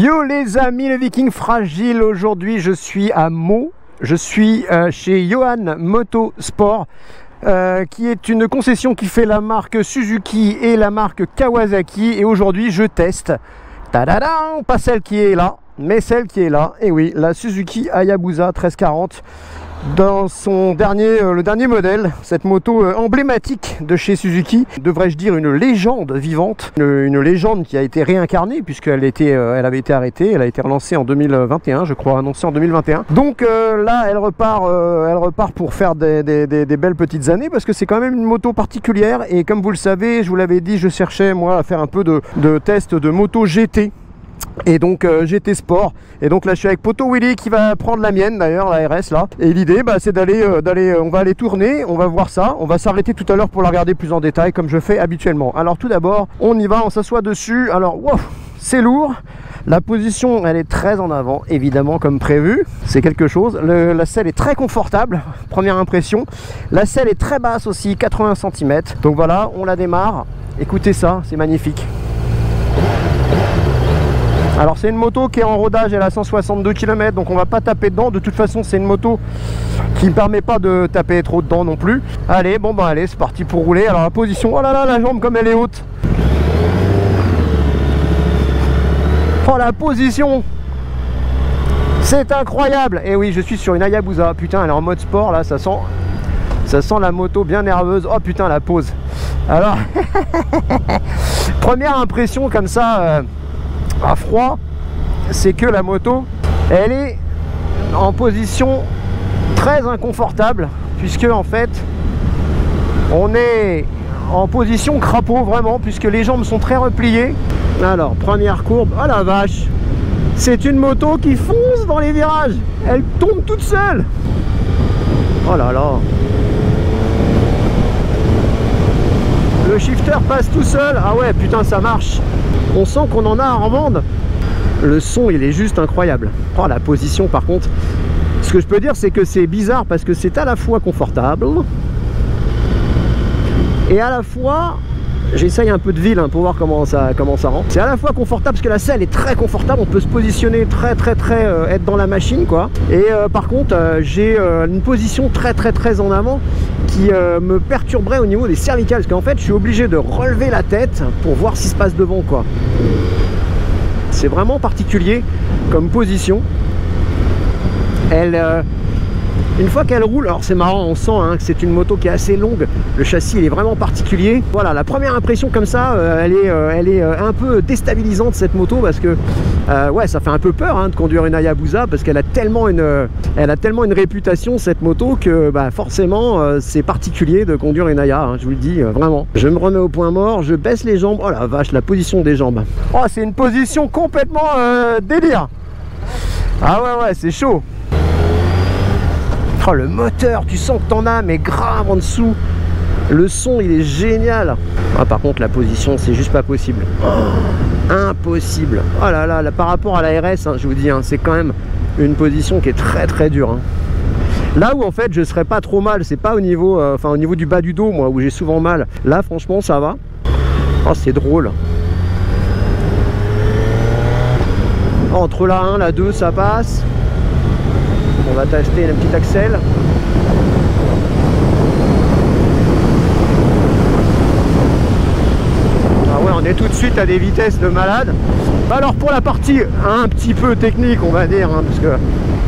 Yo les amis, le Viking fragile. Aujourd'hui je suis à Meaux. Je suis chez Johan Motorsport, qui est une concession qui fait la marque Suzuki et la marque Kawasaki. Et aujourd'hui je teste, tadadam, pas celle qui est là, mais celle qui est là. Et oui, la Suzuki Hayabusa 1340 dans son le dernier modèle, cette moto emblématique de chez Suzuki, devrais-je dire une légende vivante, une légende qui a été réincarnée puisqu'elle elle avait été arrêtée, elle a été relancée en 2021, je crois, annoncée en 2021. Donc là, elle repart pour faire des belles petites années parce que c'est quand même une moto particulière. Et comme vous le savez, je vous l'avais dit, je cherchais moi à faire un peu de test de moto GT. Et donc GT Sport, et donc là je suis avec Poto Willy qui va prendre la mienne d'ailleurs, la RS là. Et l'idée c'est d'aller on va aller tourner, on va voir ça, on va s'arrêter tout à l'heure pour la regarder plus en détail comme je fais habituellement. Alors tout d'abord on y va, on s'assoit dessus. Alors wow, c'est lourd, la position elle est très en avant évidemment comme prévu, c'est quelque chose. La selle est très confortable, première impression. La selle est très basse aussi, 80 cm. Donc voilà, on la démarre, écoutez ça, c'est magnifique. Alors c'est une moto qui est en rodage, elle a 162 km, donc on va pas taper dedans. De toute façon c'est une moto qui ne permet pas de taper trop dedans non plus. Allez, bon bah allez, c'est parti pour rouler. Alors la position, oh là là, la jambe comme elle est haute. Oh la position, c'est incroyable. Et oui, je suis sur une Hayabusa, putain elle est en mode sport là, ça sent la moto bien nerveuse. Oh putain la pose. Alors, première impression comme ça... à froid, c'est que la moto elle est en position très inconfortable puisque en fait on est en position crapaud vraiment, puisque les jambes sont très repliées. Alors première courbe, oh la vache, c'est une moto qui fonce dans les virages, elle tombe toute seule. Oh là là, le shifter passe tout seul. Ah ouais putain, ça marche. On sent qu'on en a à revendre. Le son il est juste incroyable. Oh la position par contre, ce que je peux dire c'est que c'est bizarre parce que c'est à la fois confortable et à la fois, j'essaye un peu de ville pour voir comment ça rend. C'est à la fois confortable parce que la selle est très confortable, on peut se positionner très être dans la machine quoi. Et par contre j'ai une position très en avant qui me perturberait au niveau des cervicales, parce qu'en fait je suis obligé de relever la tête pour voir ce qui se passe devant quoi. C'est vraiment particulier comme position. Une fois qu'elle roule, alors c'est marrant, on sent que c'est une moto qui est assez longue, le châssis il est vraiment particulier. Voilà, la première impression comme ça, elle est un peu déstabilisante cette moto, parce que ouais, ça fait un peu peur de conduire une Hayabusa, parce qu'elle a tellement une réputation cette moto que forcément c'est particulier de conduire une Haya, je vous le dis vraiment. Je me remets au point mort, je baisse les jambes. Oh la vache, la position des jambes, oh c'est une position complètement délire. Ah ouais c'est chaud. Oh, le moteur, tu sens que t'en as, mais grave en dessous. Le son, il est génial. Ah, par contre, la position, c'est juste pas possible. Oh, impossible. Oh là là, par rapport à la RS, je vous dis, c'est quand même une position qui est très dure. Là où en fait, je serais pas trop mal, c'est pas au niveau, au niveau du bas du dos, moi, où j'ai souvent mal. Là, franchement, ça va. Oh, c'est drôle. Entre la 1, la 2, ça passe. On va tester le petit axel. Ah ouais, on est tout de suite à des vitesses de malade. Alors pour la partie un petit peu technique, on va dire, parce que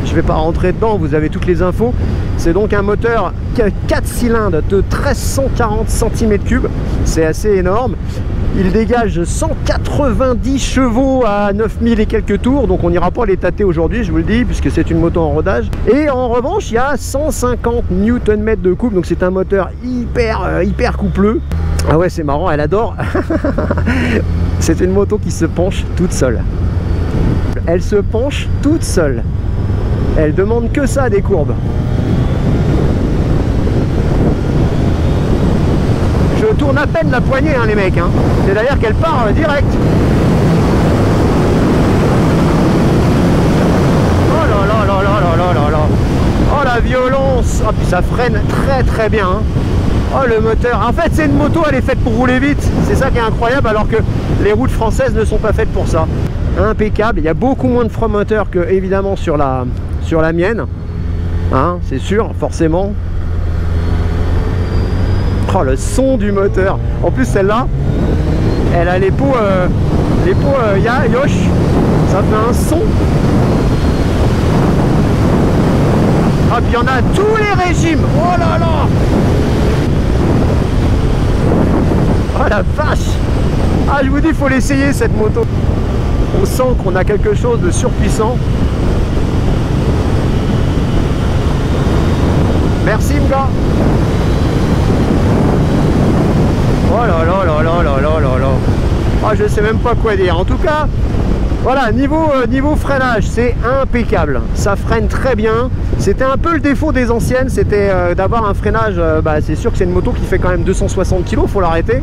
je vais pas rentrer dedans, vous avez toutes les infos. C'est donc un moteur 4 cylindres de 1340 cm3. C'est assez énorme. Il dégage 190 chevaux à 9000 et quelques tours, donc on n'ira pas les tâter aujourd'hui, je vous le dis, puisque c'est une moto en rodage. Et en revanche, il y a 150 Nm de couple, donc c'est un moteur hyper coupleux. Ah ouais, c'est marrant, elle adore. C'est une moto qui se penche toute seule. Elle se penche toute seule. Elle demande que ça des courbes. Je tourne à peine la poignée les mecs, c'est d'ailleurs qu'elle part direct. Oh là là là là là là là. Oh la violence. Oh puis ça freine très bien. Oh le moteur. En fait c'est une moto, elle est faite pour rouler vite. C'est ça qui est incroyable, alors que les routes françaises ne sont pas faites pour ça. impeccable. Il y a beaucoup moins de frein moteur que évidemment sur la mienne, hein, c'est sûr, forcément. Oh, le son du moteur. En plus celle-là, elle a les pots Yosh, ça fait un son. Ah, puis il y en a tous les régimes. Oh là là. Oh la vache. Ah, je vous dis, il faut l'essayer cette moto. On sent qu'on a quelque chose de surpuissant. Merci Mga. Oh là là là là là là là là. Ah, je sais même pas quoi dire. En tout cas, voilà, niveau freinage, c'est impeccable. Ça freine très bien. C'était un peu le défaut des anciennes, c'était d'avoir un freinage, c'est sûr que c'est une moto qui fait quand même 260 kg, faut l'arrêter.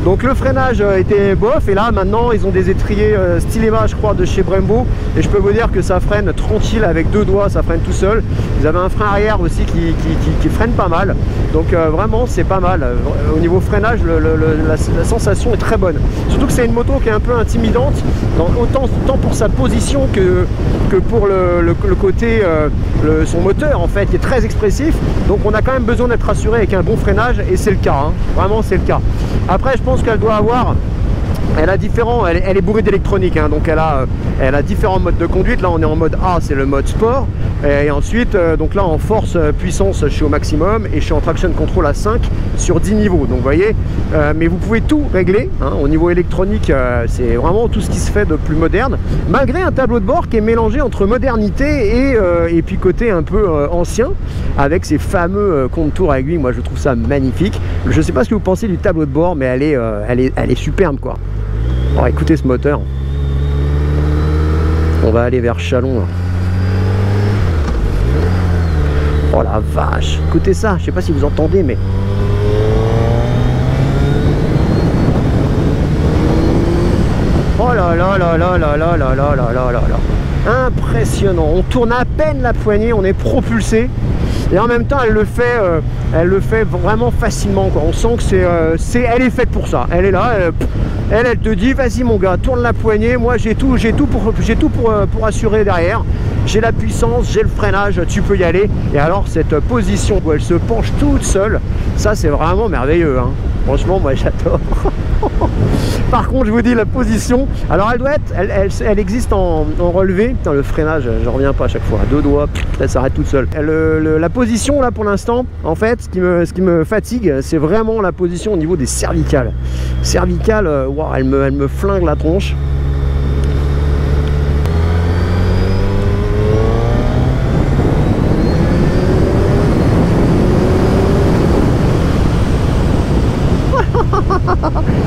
Donc le freinage était bof, et là maintenant ils ont des étriers Stylema, je crois, de chez Brembo, et je peux vous dire que ça freine tranquille avec 2 doigts, ça freine tout seul. Ils avaient un frein arrière aussi qui freine pas mal, donc vraiment c'est pas mal. Au niveau freinage, la sensation est très bonne. Surtout que c'est une moto qui est un peu intimidante, autant pour sa position que pour le côté, son moteur en fait, qui est très expressif. Donc on a quand même besoin d'être rassuré avec un bon freinage, et c'est le cas, hein. Vraiment c'est le cas. Après je pense qu'elle doit avoir, elle est bourrée d'électronique, hein, donc elle a différents modes de conduite. Là on est en mode A, c'est le mode sport, et ensuite donc là en force puissance je suis au maximum, et je suis en traction control à 5 sur 10 niveaux, donc vous voyez, mais vous pouvez tout régler, hein. Au niveau électronique, c'est vraiment tout ce qui se fait de plus moderne, malgré un tableau de bord qui est mélangé entre modernité et puis côté un peu ancien, avec ces fameux contours à aiguille. Moi je trouve ça magnifique. Je sais pas ce que vous pensez du tableau de bord, mais elle est superbe quoi. Oh, écoutez ce moteur. On va aller vers Chalon là. Oh la vache, écoutez ça, je sais pas si vous entendez, mais oh là là là là là là là là là là là là. Impressionnant. On tourne à peine la poignée, on est propulsé, et en même temps elle le fait vraiment facilement quoi. On sent que elle est faite pour ça. Elle est là, elle te dit vas-y mon gars, tourne la poignée, moi j'ai tout pour assurer derrière. J'ai la puissance, j'ai le freinage, tu peux y aller. Et alors cette position où elle se penche toute seule, ça c'est vraiment merveilleux, hein. Franchement moi j'adore. Par contre je vous dis, la position, alors elle doit être, elle existe en relevé. Putain, le freinage, j'en reviens pas à chaque fois, à 2 doigts, elle s'arrête toute seule. La position là pour l'instant, en fait ce qui me fatigue, c'est vraiment la position au niveau des cervicales. Cervicales, wow, elle me flingue la tronche.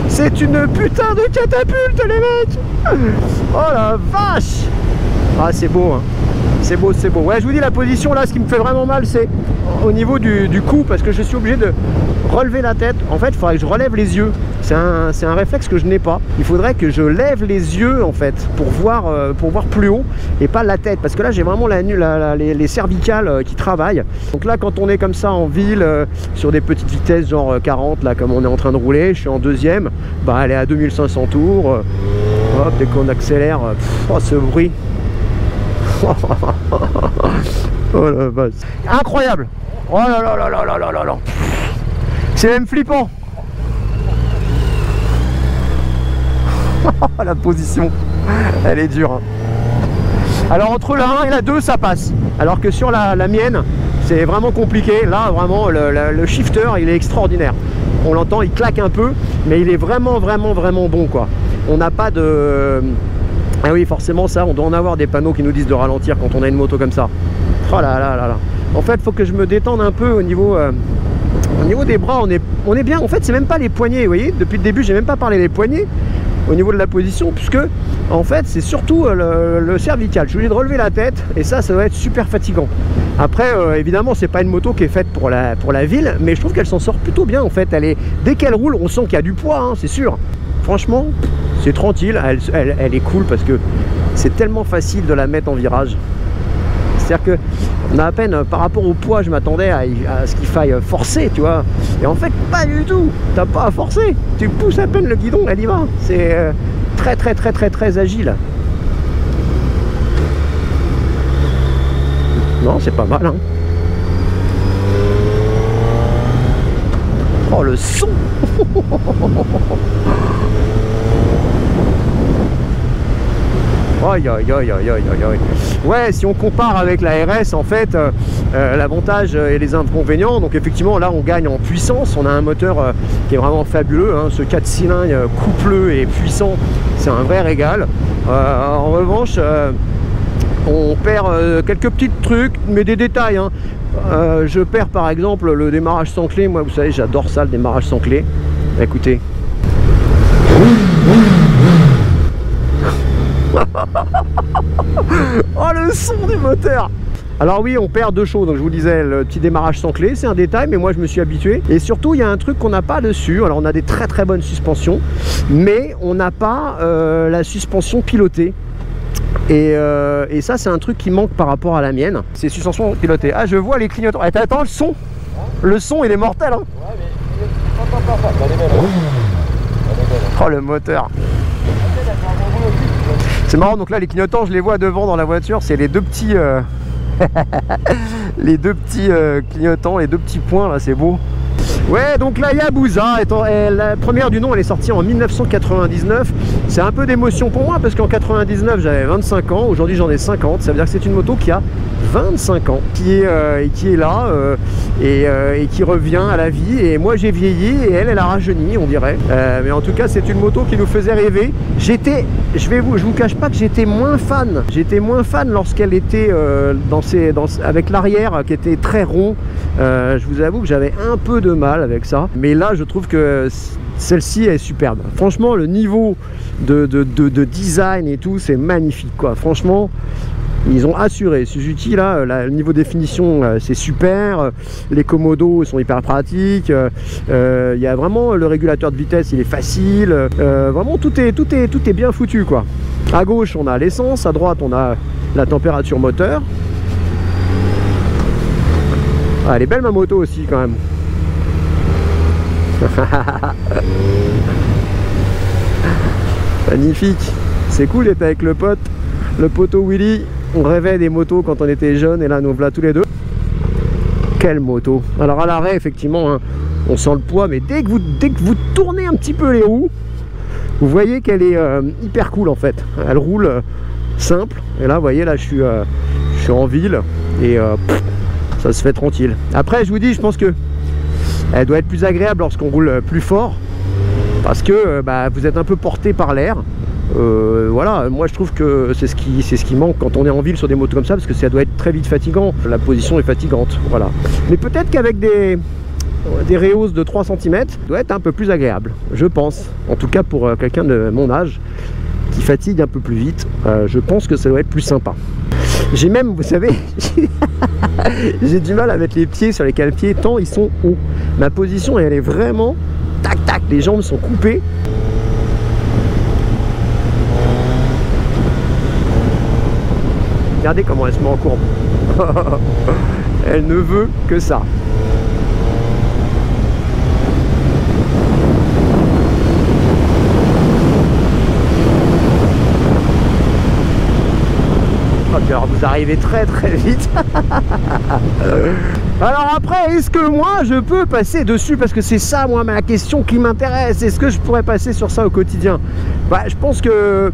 C'est une putain de catapulte les mecs. Oh la vache. Ah c'est beau, hein. C'est beau, c'est beau. Ouais, je vous dis, la position là, ce qui me fait vraiment mal, c'est au niveau du cou, parce que je suis obligé de relever la tête. En fait il faudrait que je relève les yeux. C'est un réflexe que je n'ai pas. Il faudrait que je lève les yeux en fait pour voir plus haut, et pas la tête, parce que là j'ai vraiment les cervicales qui travaillent. Donc là quand on est comme ça en ville, sur des petites vitesses genre 40 là, comme on est en train de rouler, je suis en deuxième, bah elle est à 2500 tours, hop, dès qu'on accélère, oh ce bruit. Oh la vache. Incroyable. Oh là là là là là là là là. C'est même flippant. La position, elle est dure. Alors entre la 1 et la 2 ça passe, alors que sur la mienne c'est vraiment compliqué. Là vraiment le shifter il est extraordinaire. On l'entend, il claque un peu, mais il est vraiment bon quoi. On n'a pas de... Ah oui, forcément ça, on doit en avoir des panneaux qui nous disent de ralentir quand on a une moto comme ça. Oh là là là là. En fait, il faut que je me détende un peu au niveau des bras. On est bien. En fait, c'est même pas les poignets. Vous voyez, depuis le début, j'ai même pas parlé des poignets au niveau de la position, puisque en fait, c'est surtout le cervical. Je suis obligé de relever la tête, et ça doit être super fatigant. Après, évidemment, c'est pas une moto qui est faite pour la ville, mais je trouve qu'elle s'en sort plutôt bien. En fait, dès qu'elle roule, on sent qu'il y a du poids, hein, c'est sûr. Franchement, c'est tranquille, elle est cool, parce que c'est tellement facile de la mettre en virage. C'est-à-dire qu'on a à peine, par rapport au poids, je m'attendais à ce qu'il faille forcer, tu vois. Et en fait, pas du tout. T'as pas à forcer. Tu pousses à peine le guidon, elle y va. C'est très agile. Non, c'est pas mal, hein. Oh, le son. Aïe, aïe, aïe, aïe, aïe, aïe. Ouais, si on compare avec la RS, en fait, l'avantage et les inconvénients, donc effectivement, là, on gagne en puissance. On a un moteur qui est vraiment fabuleux, hein. Ce 4 cylindres coupleux et puissant, c'est un vrai régal. En revanche, on perd quelques petits trucs, mais des détails, hein. Je perds par exemple le démarrage sans clé. Moi, vous savez, j'adore ça, le démarrage sans clé. Écoutez. Oh, le son du moteur. Alors oui, on perd deux choses. Donc je vous disais, le petit démarrage sans clé, c'est un détail, mais moi je me suis habitué. Et surtout, il y a un truc qu'on n'a pas dessus. Alors on a des très très bonnes suspensions, mais on n'a pas la suspension pilotée. Et ça, c'est un truc qui manque par rapport à la mienne. C'est suspension pilotée. Ah, je vois les clignotants. Eh, attends, le son. Le son, il est mortel, hein. Ouais, mais oh, le moteur. C'est marrant, donc là les clignotants, je les vois devant dans la voiture, c'est les deux petits les deux petits clignotants, les deux petits points là, c'est beau. Ouais, donc la Yabusa, la première du nom, elle est sortie en 1999. C'est un peu d'émotion pour moi parce qu'en 99 j'avais 25 ans, aujourd'hui j'en ai 50. Ça veut dire que c'est une moto qui a 25 ans, qui est là et qui revient à la vie. Et moi j'ai vieilli et elle a rajeuni, on dirait. Mais en tout cas, c'est une moto qui nous faisait rêver. Je vous cache pas que j'étais moins fan. J'étais moins fan lorsqu'elle était avec l'arrière qui était très rond. Je vous avoue que j'avais un peu de mal avec ça, mais là je trouve que celle-ci est superbe. Franchement, le niveau de design et tout, c'est magnifique quoi. Franchement, ils ont assuré. Suzuki là, le niveau de définition c'est super, les commodos sont hyper pratiques, il y a vraiment le régulateur de vitesse, il est facile, vraiment tout est bien foutu quoi. À gauche on a l'essence, à droite on a la température moteur. Ah, elle est belle ma moto aussi quand même. Magnifique. C'est cool d'être avec le poteau Willy. On rêvait des motos quand on était jeunes et là nous voilà tous les deux. Quelle moto. Alors à l'arrêt effectivement, hein, on sent le poids, mais dès que vous tournez un petit peu les roues, vous voyez qu'elle est hyper cool en fait. Elle roule simple. Et là vous voyez, là je suis en ville et ça se fait tranquille. Après je vous dis, je pense que elle doit être plus agréable lorsqu'on roule plus fort parce que vous êtes un peu porté par l'air. Voilà, moi je trouve que c'est ce qui manque quand on est en ville sur des motos comme ça, parce que ça doit être très vite fatigant, la position est fatigante, voilà. Mais peut-être qu'avec des rehausses de 3 cm, ça doit être un peu plus agréable, je pense. En tout cas pour quelqu'un de mon âge qui fatigue un peu plus vite, je pense que ça doit être plus sympa. J'ai même, vous savez, j'ai du mal à mettre les pieds sur les cale-pieds tant ils sont hauts. Ma position, elle est vraiment tac tac, les jambes sont coupées. Regardez comment elle se met en courbe. Elle ne veut que ça. Alors vous arrivez très très vite. Alors après, est-ce que moi je peux passer dessus? Parce que c'est ça moi la question qui m'intéresse. Est-ce que je pourrais passer sur ça au quotidien? Je pense que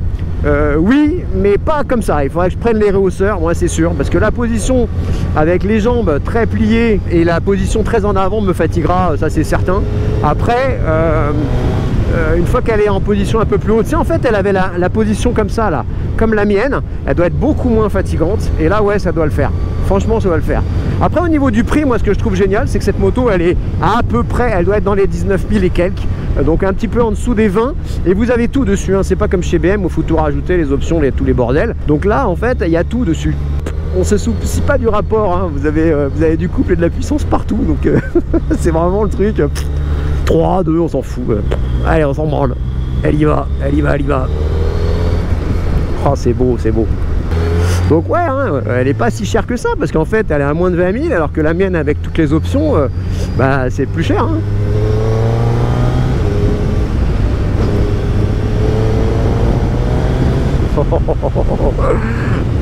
oui, mais pas comme ça. Il faudrait que je prenne les rehausseurs, moi c'est sûr. Parce que la position avec les jambes très pliées et la position très en avant me fatiguera, ça c'est certain. Après, une fois qu'elle est en position un peu plus haute, en fait elle avait la position comme ça là, comme la mienne, elle doit être beaucoup moins fatigante et là ouais, ça doit le faire, franchement ça doit le faire. Après au niveau du prix, moi ce que je trouve génial, c'est que cette moto elle est à peu près, elle doit être dans les 19 000 et quelques, donc un petit peu en dessous des 20, et vous avez tout dessus, hein. C'est pas comme chez BM où il faut tout rajouter, les options, tous les bordels. Donc là en fait il y a tout dessus. On se soucie pas du rapport, hein. Vous avez du couple et de la puissance partout, donc c'est vraiment le truc. 3, 2, on s'en fout. Allez, on s'en branle. Elle y va, elle y va, elle y va. Oh, c'est beau, c'est beau. Donc ouais, hein, elle n'est pas si chère que ça, parce qu'en fait, elle est à moins de 20 000, alors que la mienne, avec toutes les options, c'est plus cher. Hein.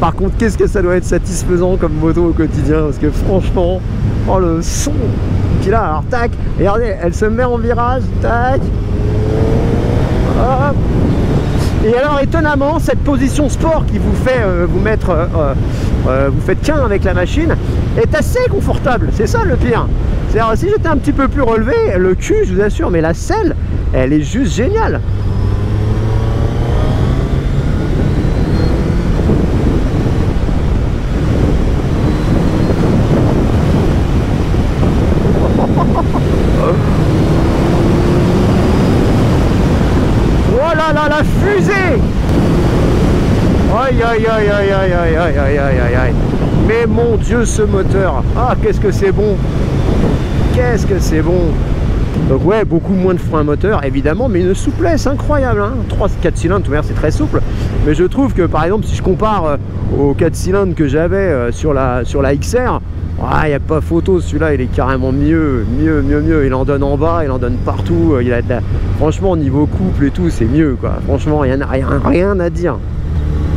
Par contre, qu'est-ce que ça doit être satisfaisant comme moto au quotidien, parce que franchement, oh le son. Puis là, alors tac, regardez, elle se met en virage, tac. Hop. Et alors étonnamment, cette position sport qui vous fait vous faites qu'un avec la machine est assez confortable. C'est ça le pire. C'est-à-dire si j'étais un petit peu plus relevé, le cul, je vous assure, mais la selle, elle est juste géniale. Oh là là, la fusée! Aïe aïe aïe aïe aïe aïe aïe aïe aïe aïe. Mais mon Dieu, ce moteur! Ah, qu'est-ce que c'est bon! Qu'est-ce que c'est bon! Donc ouais, beaucoup moins de frein moteur évidemment, mais une souplesse incroyable, hein. 3-4 cylindres, tout c'est très souple, mais je trouve que par exemple si je compare aux 4 cylindres que j'avais sur la XR, il n'y a pas photo, celui-là il est carrément mieux, il en donne en bas, il en donne partout, franchement niveau couple et tout c'est mieux quoi, franchement il n'y a rien à dire.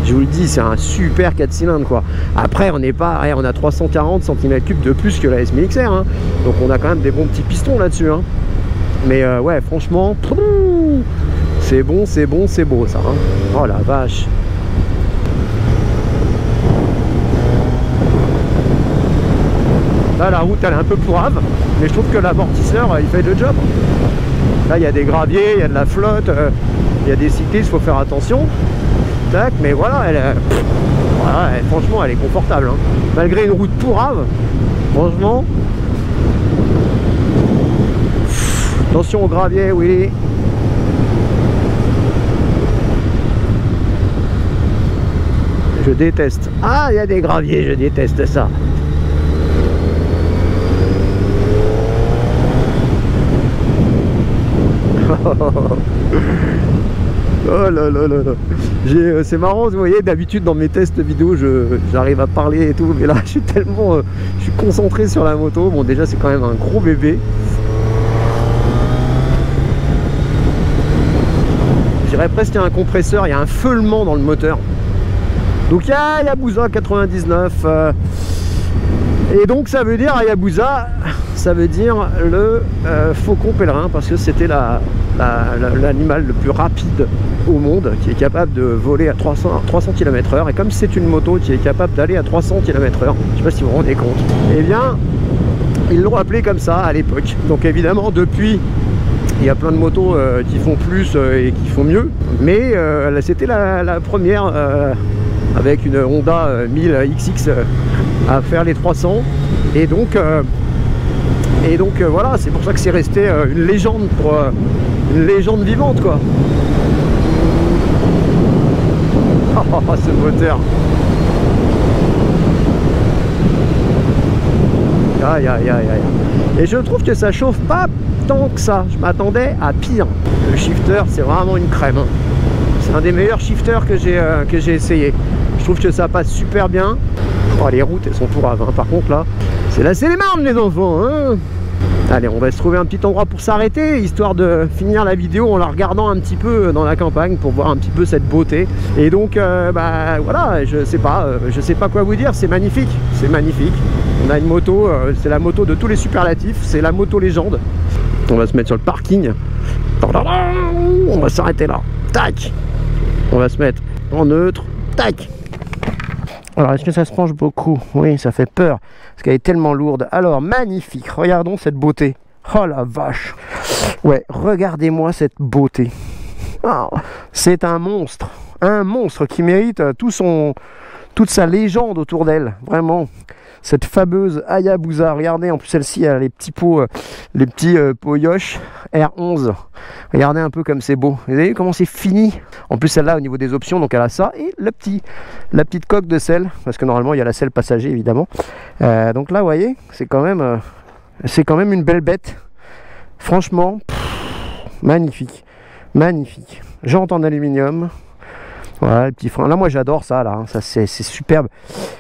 Je vous le dis, c'est un super 4 cylindres quoi. Après on n'est pas, on a 340 cm3 de plus que la S1000XR, hein. Donc on a quand même des bons petits pistons là-dessus, hein. Mais ouais, franchement, c'est bon, c'est beau ça, hein. Oh la vache. Là la route elle est un peu pourrave, mais je trouve que l'amortisseur il fait le job. Là il y a des graviers, il y a de la flotte, il y a des cyclistes, il faut faire attention. Tac, mais voilà, franchement elle est confortable, hein. Malgré une route pourrave, franchement. Attention au gravier, oui. Je déteste. Ah, il y a des graviers, je déteste ça. Oh là là là là. C'est marrant, vous voyez, d'habitude dans mes tests vidéo, j'arrive à parler et tout, mais là, je suis concentré sur la moto. Bon, déjà, c'est quand même un gros bébé. Je dirais presque qu'il y a un compresseur, il y a un feulement dans le moteur. Donc il y a Hayabusa 99. Et donc ça veut dire Hayabusa, ça veut dire le faucon pèlerin, parce que c'était l'animal le plus rapide au monde, qui est capable de voler à 300 km/h. Et comme c'est une moto qui est capable d'aller à 300 km/h, je ne sais pas si vous vous rendez compte, eh bien ils l'ont appelé comme ça à l'époque. Donc évidemment depuis, il y a plein de motos qui font plus et qui font mieux, mais c'était la première avec une Honda 1000 XX à faire les 300, et donc voilà, c'est pour ça que c'est resté une légende, une légende vivante quoi. Oh, ce moteur. Aïe aïe aïe aïe. Et je trouve que ça chauffe pas tant que ça, je m'attendais à pire. Le shifter c'est vraiment une crème, hein. C'est un des meilleurs shifters que j'ai essayé. Je trouve que ça passe super bien. Oh, les routes elles sont pourraves, hein. Par contre là c'est les marnes les enfants, hein. Allez, on va se trouver un petit endroit pour s'arrêter, histoire de finir la vidéo en la regardant un petit peu dans la campagne, pour voir un petit peu cette beauté. Et donc bah voilà, je sais pas quoi vous dire, c'est magnifique, c'est magnifique. On a une moto, c'est la moto de tous les superlatifs, c'est la moto légende. On va se mettre sur le parking. On va s'arrêter là. Tac. On va se mettre en neutre. Tac. Alors, est-ce que ça se penche beaucoup? Oui, ça fait peur, parce qu'elle est tellement lourde. Alors, magnifique. Regardons cette beauté. Oh la vache. Ouais, regardez-moi cette beauté. Oh, c'est un monstre. Un monstre qui mérite toute sa légende autour d'elle. Vraiment. Cette fameuse Hayabusa, regardez, en plus celle-ci elle a les petits pots Yosh R11. Regardez un peu comme c'est beau. Vous avez vu comment c'est fini? En plus celle-là au niveau des options, donc elle a ça et la petite coque de selle, parce que normalement il y a la selle passager évidemment. Donc là vous voyez, c'est quand même une belle bête. Franchement, magnifique, magnifique. Jante en aluminium. Voilà, les petits freins. Là, moi, j'adore ça, là. Hein. Ça, c'est superbe.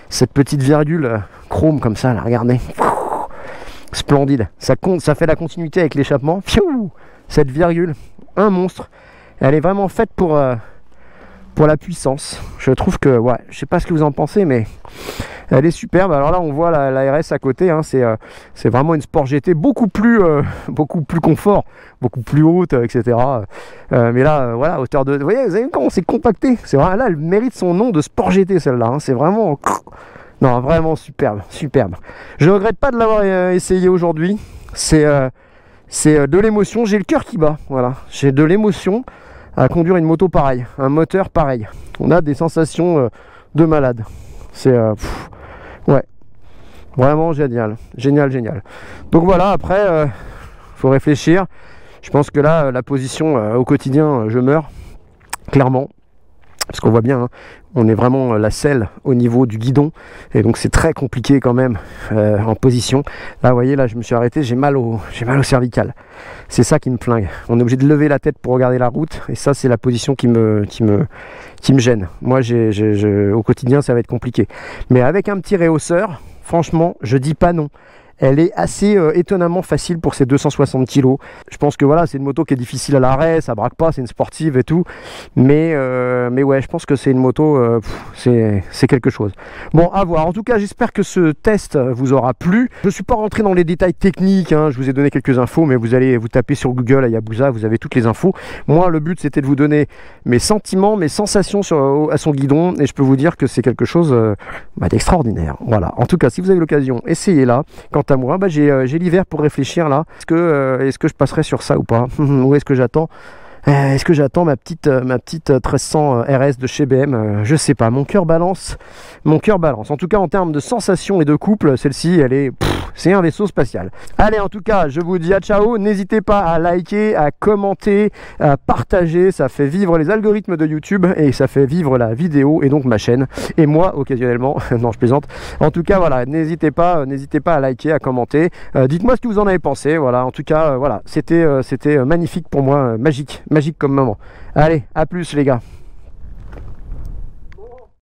Cette petite virgule chrome comme ça, là, regardez. Splendide. Ça fait la continuité avec l'échappement. Cette virgule, un monstre. Elle est vraiment faite pour pour la puissance. Je trouve que, ouais, je sais pas ce que vous en pensez, mais elle est superbe. Alors là, on voit la RS à côté, hein, c'est vraiment une Sport GT beaucoup plus confort, beaucoup plus haute, etc. Mais là, voilà, hauteur de... Vous voyez, vous avez vu comment c'est compacté? C'est vraiment, là, elle mérite son nom de Sport GT, celle-là. Hein, c'est vraiment... Non, vraiment superbe, superbe. Je ne regrette pas de l'avoir essayé aujourd'hui. C'est de l'émotion. J'ai le cœur qui bat, voilà. J'ai de l'émotion à conduire une moto pareille, un moteur pareil. On a des sensations de malade. C'est... ouais, vraiment génial, génial, génial. Donc voilà, après, faut réfléchir. Je pense que là, la position au quotidien, je meurs, clairement. Parce qu'on voit bien, hein, on est vraiment la selle au niveau du guidon. Et donc c'est très compliqué quand même en position. Là, vous voyez, là, je me suis arrêté, j'ai mal au cervical. C'est ça qui me flingue. On est obligé de lever la tête pour regarder la route. Et ça, c'est la position qui me gêne. Moi, au quotidien, ça va être compliqué. Mais avec un petit réhausseur, franchement, je dis pas non. Elle est assez étonnamment facile pour ses 260 kg. Je pense que voilà, c'est une moto qui est difficile à l'arrêt, ça braque pas, c'est une sportive et tout. Mais ouais, je pense que c'est une moto, c'est quelque chose. Bon, à voir. En tout cas, j'espère que ce test vous aura plu. Je ne suis pas rentré dans les détails techniques, hein. Je vous ai donné quelques infos, mais vous allez vous taper sur Google, Hayabusa, vous avez toutes les infos. Moi, le but, c'était de vous donner mes sentiments, mes sensations à son guidon. Et je peux vous dire que c'est quelque chose d'extraordinaire. Voilà. En tout cas, si vous avez l'occasion, essayez-la. Quant à moi, j'ai l'hiver pour réfléchir là. Est-ce que je passerai sur ça ou pas? Ou est-ce que j'attends ma petite 1300 RS de chez BM? Je sais pas, mon cœur balance. En tout cas, en termes de sensations et de couple, celle-ci, elle est... c'est un vaisseau spatial. Allez, en tout cas, je vous dis à ciao. N'hésitez pas à liker, à commenter, à partager. Ça fait vivre les algorithmes de YouTube et ça fait vivre la vidéo et donc ma chaîne. Et moi, occasionnellement. Non, je plaisante. En tout cas, voilà, n'hésitez pas à liker, à commenter. Dites-moi ce que vous en avez pensé. Voilà, en tout cas, voilà, c'était magnifique pour moi, magique comme moment. Allez, à plus les gars.